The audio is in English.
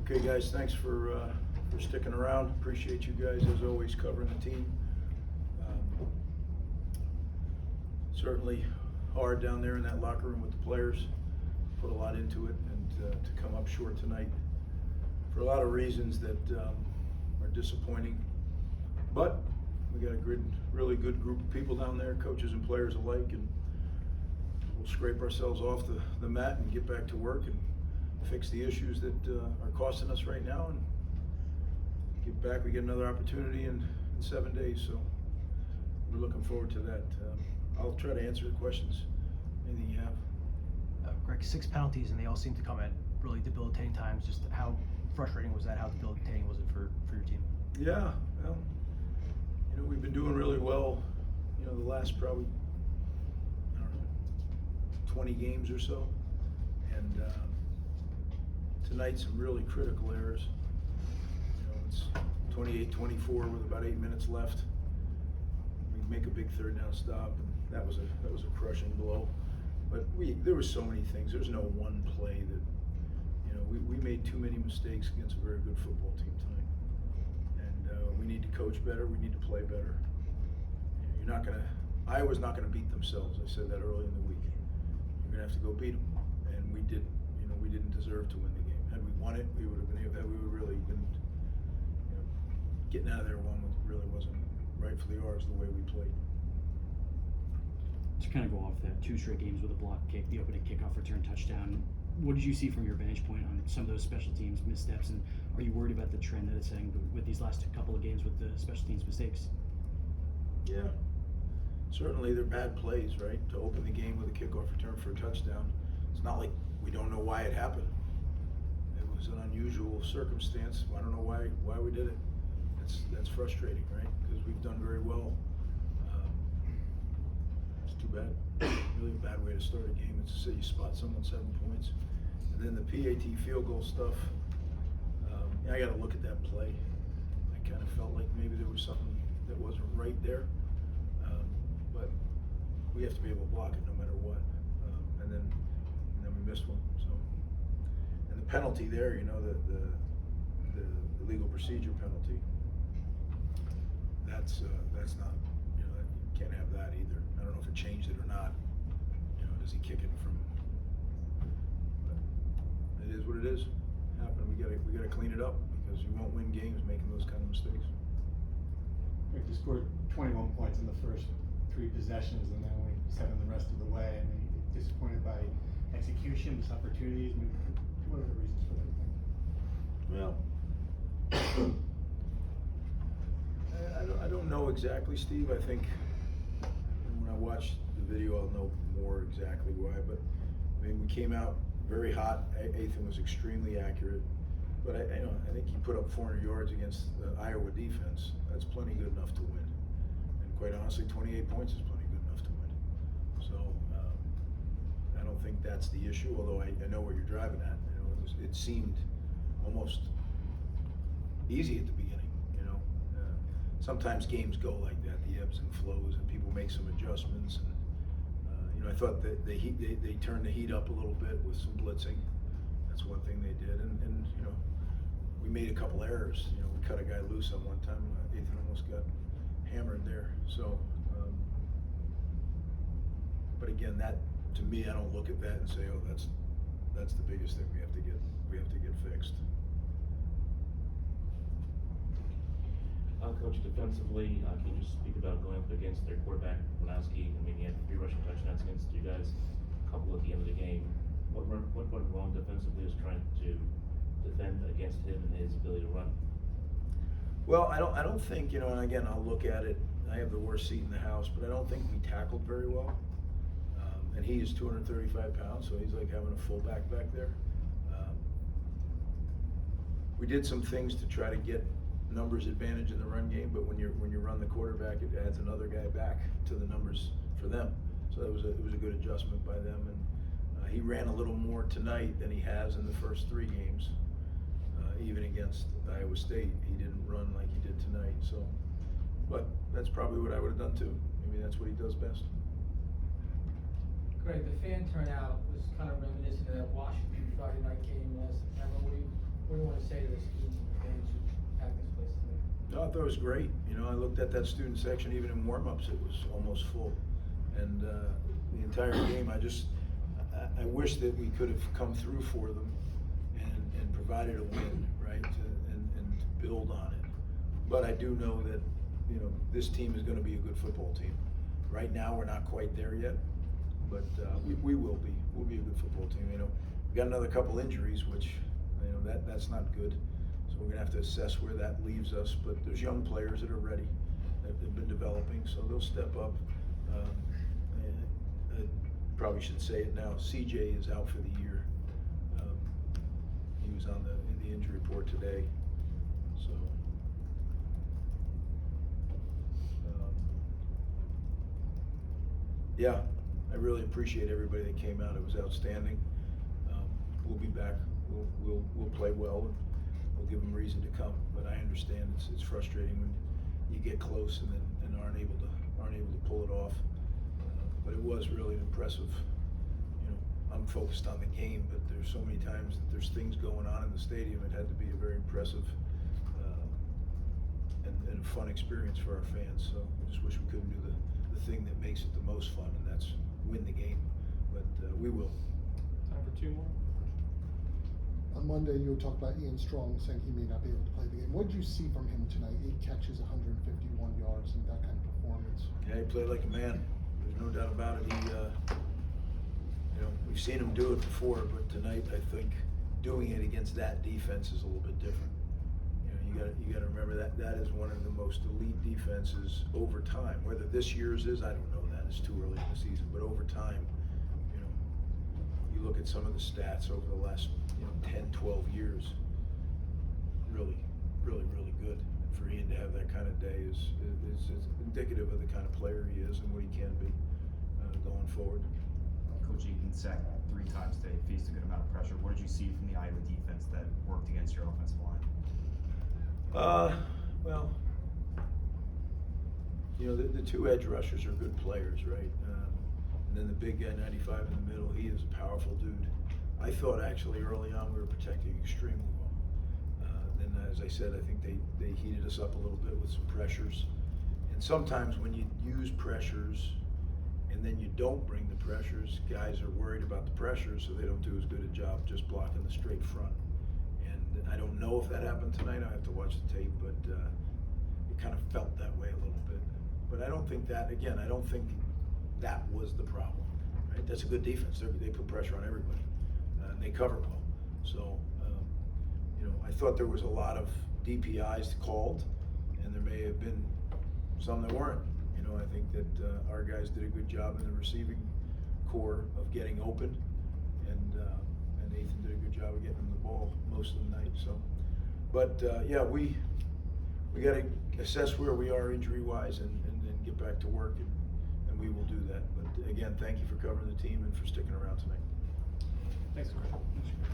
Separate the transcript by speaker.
Speaker 1: Okay, guys, thanks for sticking around. Appreciate you guys, as always, covering the team. Certainly hard down there in that locker room with the players. Put a lot into it, and to come up short tonight for a lot of reasons that are disappointing. But we got a really good group of people down there, coaches and players alike, and we'll scrape ourselves off the mat and get back to work and fix the issues that are costing us right now, and get back. We get another opportunity in 7 days, so we're looking forward to that. I'll try to answer the questions. Anything you have?
Speaker 2: Greg, 6 penalties, and they all seem to come at really debilitating times. Just how frustrating was that? How debilitating was it for your team?
Speaker 1: Yeah, well, we've been doing really well, the last probably, 20 games or so. And tonight, some really critical errors. It's 28-24 with about 8 minutes left. We make a big third down stop, and that was a crushing blow. But there were so many things. There's no one play that, we made too many mistakes against a very good football team tonight. And we need to coach better. We need to play better. Iowa's not gonna beat themselves. I said that early in the week. You're gonna have to go beat them, and we did. We didn't deserve to win the game. Had we won it, we would have been able. We would really been, getting out of there one really wasn't rightfully ours the way we played.
Speaker 3: To kind of go off that, 2 straight games with a block kick, the opening kickoff return touchdown. What did you see from your vantage point on some of those special teams missteps, and are you worried about the trend that it's setting with these last couple of games with the special teams mistakes?
Speaker 1: Yeah, certainly they're bad plays, right? To open the game with a kickoff return for a touchdown. It's not like we don't know why it happened. It was an unusual circumstance. I don't know why we did it. That's frustrating, right? Because we've done very well. It's too bad. Really a bad way to start a game. It's to say you spot someone 7 points. And then the PAT field goal stuff, I got to look at that play. I kind of felt like maybe there was something that wasn't right there. But we have to be able to block it no matter what. And then we missed one. So, and the penalty there, the legal procedure penalty. That's not, you can't have that either. I don't know if it changed it or not. Does he kick it from? But it is what it is. It happened. We gotta clean it up, because you won't win games making those kind of mistakes.
Speaker 4: You scored 21 points in the first 3 possessions, and then only 7 the rest of the way. I mean, disappointed by execution, missed opportunities. I mean, what are the reasons for that?
Speaker 1: Well, I don't know exactly, Steve. I think when I watch the video, I'll know more exactly why. But I mean, we came out very hot. Ethan was extremely accurate. But I think he put up 400 yards against the Iowa defense. That's plenty good enough to win. And quite honestly, 28 points is plenty good enough to win. So I don't think that's the issue. Although I know where you're driving at. It seemed almost easy at the beginning. Sometimes games go like that, the ebbs and flows, and people make some adjustments. And I thought that they turned the heat up a little bit with some blitzing. That's one thing they did, and we made a couple errors. We cut a guy loose on one time. Ethan almost got hammered there. So, but again, that to me, I don't look at that and say, oh, that's the biggest thing we have to get fixed.
Speaker 5: Coach, defensively, can you just speak about going up against their quarterback, Wanowski? I mean, he had 3 rushing touchdowns against you guys, a couple at the end of the game. What went wrong defensively is trying to defend against him and his ability to run?
Speaker 1: Well, I don't think, and again, I'll look at it. I have the worst seat in the house, but I don't think we tackled very well. And he is 235 pounds, so he's like having a fullback back there. We did some things to try to get numbers advantage in the run game, but when you run the quarterback, it adds another guy back to the numbers for them. So it was a good adjustment by them, and he ran a little more tonight than he has in the first 3 games. Even against Iowa State, he didn't run like he did tonight. So, but that's probably what I would have done too. Maybe that's what he does best.
Speaker 6: Greg, the fan turnout was kind of reminiscent of that Washington Friday night game last September. What do What do you want to say to the students and fans who packed this place tonight?
Speaker 1: No, I thought it was great. You know, I looked at that student section, even in warm-ups, it was almost full. And the entire game, I wish that we could have come through for them and provided a win, right, and build on it. But I do know that, you know, this team is going to be a good football team. Right now, we're not quite there yet, but we will be. We'll be a good football team. You know, we got another couple injuries, which, you know, that's not good. So we're gonna have to assess where that leaves us. But there's young players that are ready, that have been developing, so they'll step up. I probably should say it now. CJ is out for the year. He was in the injury report today. So. Yeah, I really appreciate everybody that came out. It was outstanding. We'll be back. We'll play well, and we'll give them reason to come. But I understand it's frustrating when you get close and aren't able to pull it off. But it was really impressive. You know, I'm focused on the game, but there's so many times that there's things going on in the stadium. It had to be a very impressive and fun experience for our fans. So I just wish we couldn't do the thing that makes it the most fun, and that's win the game. But we will.
Speaker 6: Time for two more.
Speaker 7: On Monday, you talked about Ian Strong saying he may not be able to play the game. What did you see from him tonight? 8 catches, 151 yards, and that kind of performance.
Speaker 1: Yeah, he played like a man. There's no doubt about it. He, you know, we've seen him do it before, but tonight I think doing it against that defense is a little bit different. You know, you got to remember that is one of the most elite defenses over time. Whether this year's is, I don't know that. It's too early in the season, but over time, you know, you look at some of the stats over the last 10, 12 years, really good. And for Ian to have that kind of day is indicative of the kind of player he is and what he can be going forward.
Speaker 8: Coach Eaton sacked 3 times today, faced a good amount of pressure. What did you see from the Iowa defense that worked against your offensive line?
Speaker 1: Well, you know, the 2 edge rushers are good players, right? And then the big guy, 95 in the middle, he is a powerful dude. I thought actually early on we were protecting extremely well. Then, as I said, I think they heated us up a little bit with some pressures. And sometimes when you use pressures and then you don't bring the pressures, guys are worried about the pressures, so they don't do as good a job just blocking the straight front. And I don't know if that happened tonight. I have to watch the tape, but it kind of felt that way a little bit. But I don't think that, again, I don't think that was the problem. Right? That's a good defense. They put pressure on everybody. And they cover well. So, you know, I thought there was a lot of DPIs called, and there may have been some that weren't. You know, I think that our guys did a good job in the receiving core of getting open, and Nathan did a good job of getting them the ball most of the night. So, but yeah, we got to assess where we are injury-wise and get back to work, and we will do that. But again, thank you for covering the team and for sticking around tonight.
Speaker 6: Thanks, Coach.